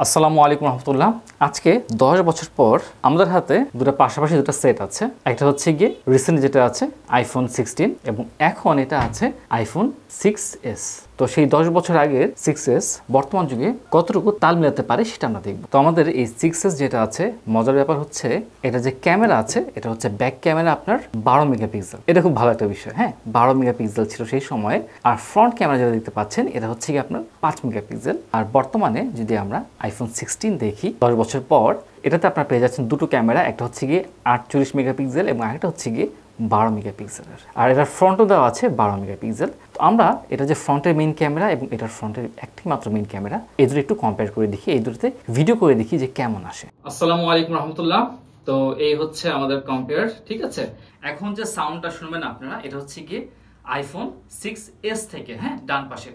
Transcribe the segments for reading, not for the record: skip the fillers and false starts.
আসসালামু আলাইকুম রহমতুল্লাহ। আজকে 10 বছর পর আমাদের হাতে দুটো পাশাপাশি দুটো সেট আছে। একটা হচ্ছে গিয়ে রিসেন্ট যেটা আছে আইফোন 16 এবং এখন এটা আছে আইফোন 6s। তো সেই 10 বছর আগের 6s বর্তমান যুগে কতটুকু তাল মিলাতে পারে সেটা আমরা দেখব। তো আমাদের এই 6s যেটা আছে, মজার ব্যাপার হচ্ছে এটা যে ক্যামেরা আছে এটা হচ্ছে ব্যাক ক্যামেরা আপনার 12 মেগাপিক্সেল। এটা খুব ভালো একটা বিষয়। হ্যাঁ, 12 মেগাপিক্সেল ছিল সেই সময়ে। আর ফ্রন্ট ক্যামেরা যেটা দেখতে পাচ্ছেন এটা হচ্ছে কি আপনার 5 মেগাপিক্সেল। আর বর্তমানে যদি আমরা আইফোন 16 দেখি 10 বছর পর, এটাতে আপনারা পেয়ে যাচ্ছেন দুটো ক্যামেরা, একটা হচ্ছে গিয়ে 48 মেগাপিক্সেল এবং আরেকটা হচ্ছে গিয়ে 12 মেগাপিক্সেলের। আর এটার ফ্রন্টও দেওয়া আছে 12 মেগাপিক্সেল। তো আমরা এটা যে ফ্রন্টের মেইন ক্যামেরা এবং এটার ফ্রন্টের একটি মাত্র মেইন ক্যামেরা, এই দুটো একটু কম্পেয়ার করে দেখি, এই দুটোতে ভিডিও করে দেখি যে কেমন আসে। আসসালামু আলাইকুম রহমতুল্লাহ। তো এই হচ্ছে আমাদের কম্পেয়ার, ঠিক আছে। এখন যে সাউন্ডটা শুনবেন আপনারা, এটা হচ্ছে গিয়ে আইফোন 6s থেকে, হ্যাঁ, ডান পাশে।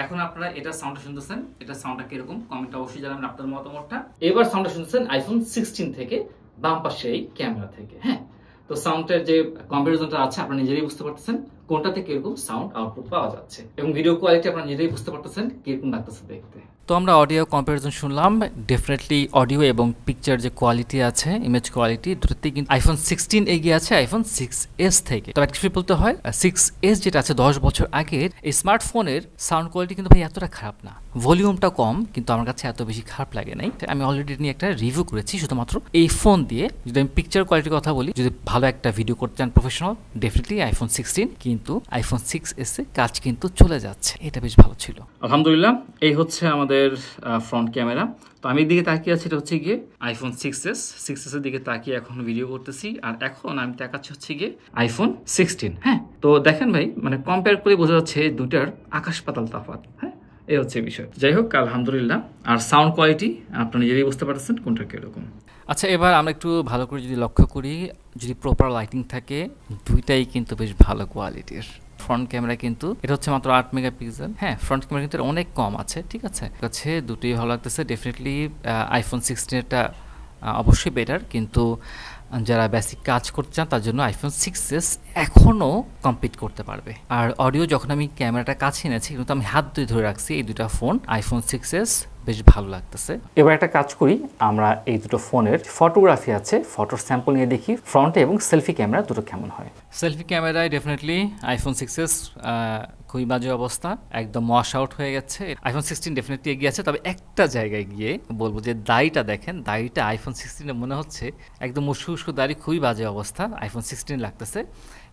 এখন আপনারা এটা সাউন্ডটা শুনতেছেন, এটা সাউন্ডটা কিরকম কমেন্টে অবশ্যই জানাবেন আপনার মতামতটা। এবার সাউন্ডটা শুনতেছেন আইফোন 16 থেকে, বাম পাশে এই ক্যামেরা থেকে। হ্যাঁ, তো সাউন্ডের যে কম্পারিজনটা আছে আপনারা নিজেরাই বুঝতে পারতেছেন কোনটাতে কিরকম সাউন্ড আউটপুট পাওয়া যাচ্ছে, এবং ভিডিও কোয়ালিটি আপনারা নিজেরাই বুঝতে পারতেছেন কিরকম লাগতেছে দেখতে। তো আমরা অডিও কম্পারিজন শুনলাম। ডেফিনেটলি অডিও এবং পিকচার যে কোয়ালিটি আছে, ইমেজ কোয়ালিটি, দুটোতেই কিন্তু আইফোন 16 এগিয়ে আছে আইফোন 6s থেকে। তবে একটা কিছু বলতে হয়, 6s যেটা আছে 10 বছর আগের, এই স্মার্টফোনের সাউন্ড কোয়ালিটি কিন্তু ভাই এতটা খারাপ না। ভলিউমটা কম, কিন্তু আমার কাছে এত বেশি খারাপ লাগে নাই। আমি অলরেডি নিয়ে একটা রিভিউ করেছি শুধুমাত্র এই ফোন দিয়ে। যদি আমি পিকচার কোয়ালিটির কথা বলি, যদি ভালো একটা ভিডিও করতে চান প্রফেশনাল, ডেফিনেটলি আইফোন 16, কিন্তু আইফোন 6s এ কাজ কিন্তু চলে যাচ্ছে, এটা বেশ ভালো ছিল। আলহামদুলিল্লাহ, এই হচ্ছে আমাদের ফ্রন্ট ক্যামেরা। তো আমি দিকে তাকিয়ে আছি, এটা হচ্ছে গিয়ে আইফোন 6s এর দিকে তাকিয়ে এখন ভিডিও করতেছি। আর এখন আমি তাকাচ্ছি হচ্ছে গিয়ে আইফোন 16। হ্যাঁ, তো দেখেন ভাই, মানে কম্পেয়ার করে বোঝা যাচ্ছে দুইটার আকাশ পাতাল তফাৎ। হ্যাঁ, এই হচ্ছে বিষয়। যাই হোক, আলহামদুলিল্লাহ। আর সাউন্ড কোয়ালিটি আপনারা নিজেরাই বুঝতে পারছেন কোনটা কিরকম। আচ্ছা, এবার আমরা একটু ভালো করে যদি লক্ষ্য করি, যদি প্রপার লাইটিং থাকে, দুইটাই কিন্তু বেশ ভালো কোয়ালিটির। ফ্রন্ট ক্যামেরা কিন্তু এটা হচ্ছে মাত্র 8 মেগাপিক্সেল। হ্যাঁ, ফ্রন্ট ক্যামেরা কিন্তু অনেক কম আছে, ঠিক আছে। কাছে দুটোই ভালো লাগতেছে। ডেফিনেটলি আইফোন 16-টা অবশ্যই বেটার, কিন্তু যারা বেসিক কাজ করতে চান তার জন্য আইফোন 6s এখনও কমপ্লিট করতে পারবে। আর অডিও যখন আমি ক্যামেরাটা কাছে এনেছি, কিন্তু আমি হাত দিয়ে ধরে রাখছি, এই দুটো ফোন আইফোন 6s বেশ ভালো লাগতেছে। এবার একটা কাজ করি, আমরা এই দুটো ফোনের ফটোগ্রাফি আছে, ফটোর স্যাম্পল নিয়ে দেখি ফ্রন্টে এবং সেলফি ক্যামেরা দুটো কেমন হয়। সেলফি ক্যামেরায় ডেফিনেটলি আইফোন 6s খুবই বাজে অবস্থা, একদম ওয়াশ আউট হয়ে গেছে। আইফোন 16 ডেফিনেটলি এগিয়ে আছে, তবে একটা জায়গায় গিয়ে বলবো যে দাড়িটা দেখেন, দাড়িটা আইফোন 16 মনে হচ্ছে একদম উস্কো উস্কো দাড়ি, খুবই বাজে অবস্থা, আইফোন 16 লাগতেছে।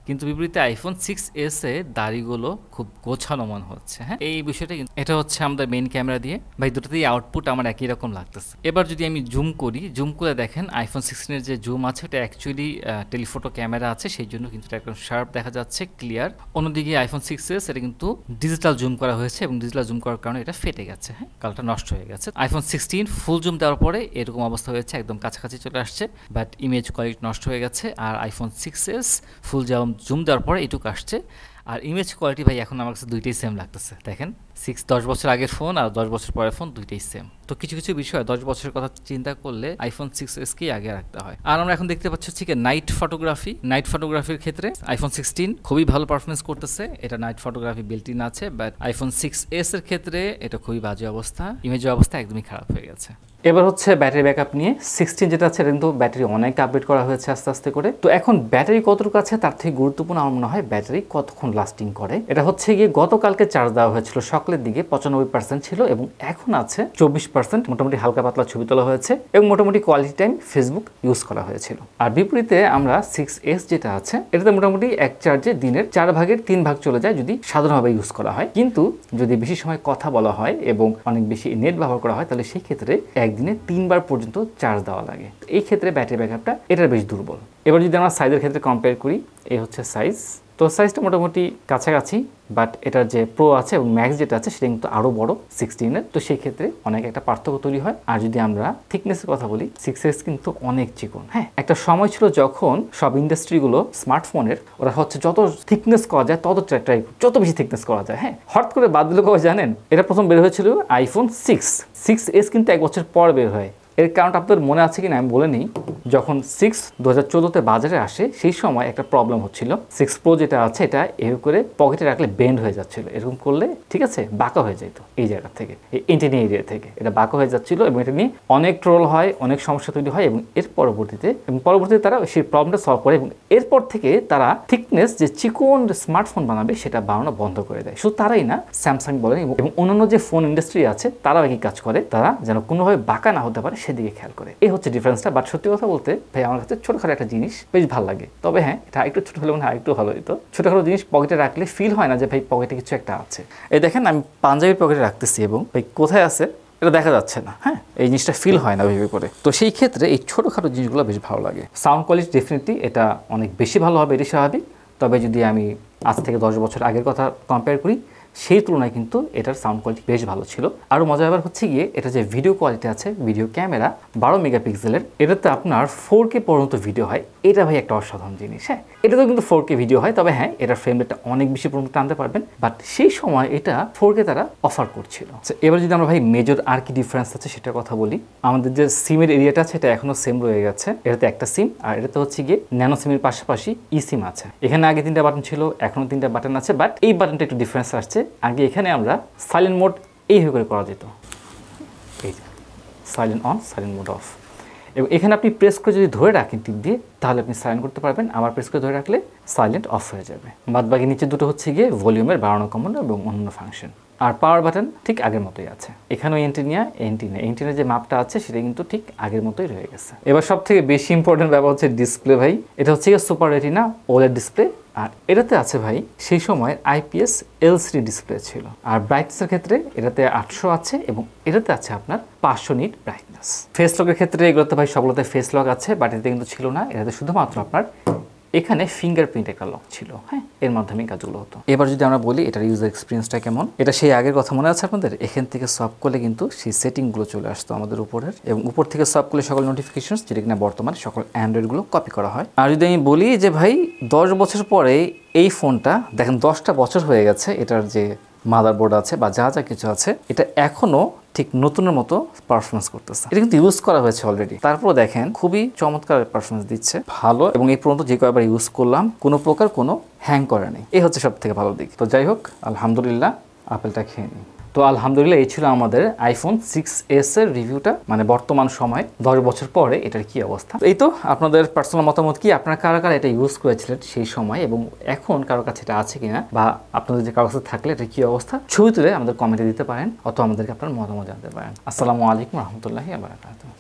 কিন্তু বিপরীতে আইফোন 6s এ দাড়িগুলো খুব গোছানো মনে হচ্ছে। হ্যাঁ, এই বিষয়টা কিন্তু এটা হচ্ছে আমাদের মেইন ক্যামেরা দিয়ে। ভাই দুটোতেই আউটপুট আমার একই রকম লাগতেছে। এবার যদি আমি জুম করি, জুম করে দেখেন আইফোন 16 এর যে জুম আছে এটা অ্যাকচুয়ালি টেলিফোটো ক্যামেরা আছে, সেই জন্য কিন্তু এটা একদম শার্প দেখা যাচ্ছে, ক্লিয়ার। অন্যদিকে আইফোন 6s এটা কিন্তু ডিজিটাল জুম করা হয়েছে এবং ডিজিটাল জুম করার কারণে এটা ফেটে গেছে। হ্যাঁ, কালারটা নষ্ট হয়ে গেছে। আইফোন 16 ফুল জুম দেওয়ার পরে এরকম অবস্থা হয়েছে, একদম কাছাকাছি চলে আসছে, বাট ইমেজ কোয়ালিটি নষ্ট হয়ে গেছে। আর আইফোন 6s ফুল জুম দেওয়ার পরে এটুকু আসছে। আর ইমেজ কোয়ালিটি ভাই এখন আমার কাছে দুইটাই সেম লাগতেছে। দেখেন, 10 বছর আগের ফোন আর 10 বছর পরের ফোন দুইটাই সেম। তো কিছু কিছু বিষয় 10 বছরের কথা চিন্তা করলে আইফোন 6s কেই আগে রাখতে হয়। আর আমরা এখন দেখতে পাচ্ছি হচ্ছে নাইট ফটোগ্রাফি। নাইট ফটোগ্রাফির ক্ষেত্রে আইফোন 16 খুবই ভালো পারফরমেন্স করতেছে, এটা নাইট ফটোগ্রাফি বিল্ট ইন আছে। বাট আইফোন 6s এর ক্ষেত্রে এটা খুবই বাজে অবস্থা, ইমেজের অবস্থা একদমই খারাপ হয়ে গেছে। এবার হচ্ছে ব্যাটারি ব্যাকআপ নিয়ে। 16 যেটা আছে এটা কিন্তু ব্যাটারি অনেক আপডেট করা হয়েছে আস্তে আস্তে করে। তো এখন ব্যাটারি কতটুকু আছে তার থেকে গুরুত্বপূর্ণ আমার মনে হয় ব্যাটারি কতক্ষণ লাস্টিং করে। এটা হচ্ছে গিয়ে গতকালকে চার্জ দেওয়া হয়েছিল, সকালের দিকে 95% ছিল এবং এখন আছে 24%। মোটামুটি হালকা পাতলা ছবি তোলা হয়েছে এবং মোটামুটি কোয়ালিটি টাইম ফেসবুক ইউজ করা হয়েছিল। আর বিপরীতে আমরা 6s যেটা আছে এটাতে মোটামুটি এক চার্জে দিনের 4 ভাগের 3 ভাগ চলে যায় যদি সাধারণভাবে ইউজ করা হয়। কিন্তু যদি বেশি সময় কথা বলা হয় এবং অনেক বেশি নেট ব্যবহার করা হয়, তাহলে সেই ক্ষেত্রে একদিনে 3 বার পর্যন্ত চার্জ দেওয়া লাগে। এই ক্ষেত্রে ব্যাটারি ব্যাকআপটা এটার বেশ দুর্বল। এবার যদি আমরা সাইজের ক্ষেত্রে কম্পেয়ার করি, এই হচ্ছে সাইজ। তো সাইজটা মোটামুটি কাছাকাছি, বাট এটার যে প্রো আছে এবং ম্যাক্স যেটা আছে সেটা কিন্তু আরও বড় 16-এর। তো সেই ক্ষেত্রে অনেক একটা পার্থক্য তৈরি হয়। আর যদি আমরা থিকনেসের কথা বলি, 6s কিন্তু অনেক চিকন। হ্যাঁ, একটা সময় ছিল যখন সব ইন্ডাস্ট্রিগুলো স্মার্টফোনের ওরা হচ্ছে যত থিকনেস করা যায় তত ট্রাই, যত বেশি থিকনেস করা যায়। হ্যাঁ, হঠাৎ করে বাদ দিল কবে জানেন? এটা প্রথম বের হয়েছিল আইফোন 6s কিন্তু 1 বছর পর বের হয়। এর কারণটা আপনাদের মনে আছে কিনা আমি বলে নিই। যখন 6 2014-তে বাজারে আসে সেই সময় একটা প্রবলেম হচ্ছিল। 6 Pro যেটা আছে এটা এভাবে করে পকেটে রাখলে বেন্ড হয়ে যাচ্ছিল, এরকম করলে ঠিক আছে বাঁকা হয়ে যেত এই জায়গা থেকে, এই এন্টেনিয়া এরিয়া থেকে এটা বাঁকা হয়ে যাচ্ছিল এবং এটা নিয়ে অনেক ট্রোল হয়, অনেক সমস্যা তৈরি হয় এবং এর পরবর্তীতে তারা সেই প্রবলেমটা সলভ করে এবং এরপর থেকে তারা থিকনেস যে চিকন স্মার্টফোন বানাবে সেটা বানানো বন্ধ করে দেয়। শুধু তারাই না, স্যামসাং বলেন এবং অন্যান্য যে ফোন ইন্ডাস্ট্রি আছে তারাও একই কাজ করে, তারা যেন কোনোভাবে বাঁকা না হতে পারে সেদিকে খেয়াল করে। এই হচ্ছে ডিফারেন্সটা। বাট সত্যি কথা বলতে ভাই আমার কাছে ছোটখাটো একটা জিনিস বেশ ভালো লাগে। তবে হ্যাঁ, এটা একটু ছোট হলে মনে হয় একটু ভালো হতো। ছোটখাটো জিনিস পকেটে রাখলে ফিল হয় না যে ভাই পকেটে কিছু একটা আছে। এই দেখেন আমি পাঞ্জাবির পকেটে রাখতেছি এবং ভাই কোথায় আছে এটা দেখা যাচ্ছে না। হ্যাঁ, এই জিনিসটা ফিল হয় না ওইভাবে করে। তো সেই ক্ষেত্রে এই ছোটোখাটো জিনিসগুলো বেশ ভালো লাগে। সাউন্ড কোয়ালিটি ডেফিনেটলি এটা অনেক বেশি ভালো হবে, এটি স্বাভাবিক। তবে যদি আমি আজ থেকে 10 বছর আগের কথা কম্পেয়ার করি সেই তুলনায় কিন্তু এটার সাউন্ড কোয়ালিটি বেশ ভালো ছিল। আরও মজার ব্যাপার হচ্ছে গিয়ে এটা যে ভিডিও কোয়ালিটি আছে, ভিডিও ক্যামেরা 12 মেগাপিক্সেলের, এটাতে আপনার 4K পর্যন্ত ভিডিও হয়। এটা ভাই একটা অসাধারণ জিনিস। হ্যাঁ, এটাতেও কিন্তু 4K ভিডিও হয়, তবে হ্যাঁ এটার ফ্রেম রেটটা অনেক বেশি পর্যন্ত টানতে পারবেন। বাট সেই সময় এটা 4K তারা অফার করছিল। এবার যদি আমরা ভাই মেজর আর কি ডিফারেন্স আছে সেটার কথা বলি, আমাদের যে সিমের এরিয়াটা আছে এটা এখনো সেম রয়ে গেছে। এটাতে একটা সিম, আর এটাতে হচ্ছে গিয়ে ন্যানো সিমের পাশাপাশি ই সিম আছে। এখানে আগে 3টা বাটন ছিল, এখনো 3টা বাটন আছে, বাট এই বাটনটা একটু ডিফারেন্স আসছে। আগে এখানে আমরা সাইলেন্ট মোড এইভাবে করে করা যেত, এই যে silent on, silent mode of. এবং এখানে আপনি প্রেস করে যদি ধরে রাখেন টিপ দিয়ে তাহলে আপনি সাইলেন্ট করতে পারবেন, আবার প্রেস করে ধরে রাখলে সাইলেন্ট অফ হয়ে যাবে। বাদ বাকি নিচে দুটো হচ্ছে গিয়ে ভলিউমের বাড়ানো কমানো এবং অন্য ফাংশন। আর পাওয়ার বাটন ঠিক আগের মতোই আছে। এখানেও এন্টিনিয়ার যে মাপটা আছে সেটা কিন্তু ঠিক আগের মতোই রয়ে গেছে। এবার সব থেকে বেশি ইম্পর্টেন্ট ব্যাপার হচ্ছে ডিসপ্লে ভাই। এটা হচ্ছে গিয়ে সুপার রেটিনা ওলেড ডিসপ্লে, আর এটাতে আছে ভাই সেই সময় IPS LCD ডিসপ্লে ছিল। আর ব্রাইটনেসের ক্ষেত্রে এটাতে 800 আছে এবং এটাতে আছে আপনার 500 নিট ব্রাইটনেস। ফেস লকের ক্ষেত্রে এগুলোতে ভাই সবগুলোতে ফেস লক আছে, বাট এতে কিন্তু ছিল না। এটাতে শুধুমাত্র আপনার এখানে ফিঙ্গারপ্রিন্ট একটা লক ছিল। হ্যাঁ, এর মাধ্যমে কাজগুলো হতো। এবার যদি আমরা বলি এটার ইউজার এক্সপিরিয়েন্সটা কেমন, এটা সেই আগের কথা মনে আছে আপনাদের? এখান থেকে সব করলে কিন্তু সেই সেটিংগুলো চলে আসতো আমাদের উপরের, এবং উপর থেকে সব করলে সকল নোটিফিকেশনস যেটা কিনা বর্তমানে সকল অ্যান্ড্রয়েডগুলো কপি করা হয়। আর যদি আমি বলি যে ভাই 10 বছর পরে এই ফোনটা দেখেন 10টা বছর হয়ে গেছে, এটার যে মাদারবোর্ড আছে বা যা যা কিছু আছে এটা এখনো ঠিক নতুনের মতো পারফরমেন্স করতেছে। এটা কিন্তু ইউজ করা হয়েছে অলরেডি, তারপর দেখেন খুবই চমৎকার পারফরমেন্স দিচ্ছে, ভালো। এবং এই পর্যন্ত যে কয়েকবার ইউজ করলাম কোনো প্রকার কোনো হ্যাং করে নেই, এই হচ্ছে সব থেকে ভালো দিক। তো যাই হোক, আলহামদুলিল্লাহ আপেলটা খেয়ে নিই। তো আলহামদুলিল্লাহ এই ছিল আমাদের আইফোন 6s এর রিভিউটা, মানে বর্তমান সময় 10 বছর পরে এটার কি অবস্থা। এই তো আপনাদের পার্সোনাল মতামত কি, আপনারা কারা কারা এটা ইউজ করেছিলেন সেই সময় এবং এখন কারো কাছে এটা আছে কিনা, বা আপনাদের যে কারো কাছে থাকলে এটা কি অবস্থা, ছবি তুলে আমাদের কমেন্টে দিতে পারেন অথবা আমাদেরকে আপনার মতামত জানাতে পারেন। আসসালামু আলাইকুম রহমতুল্লাহি ওয়া বারাকাতুহু।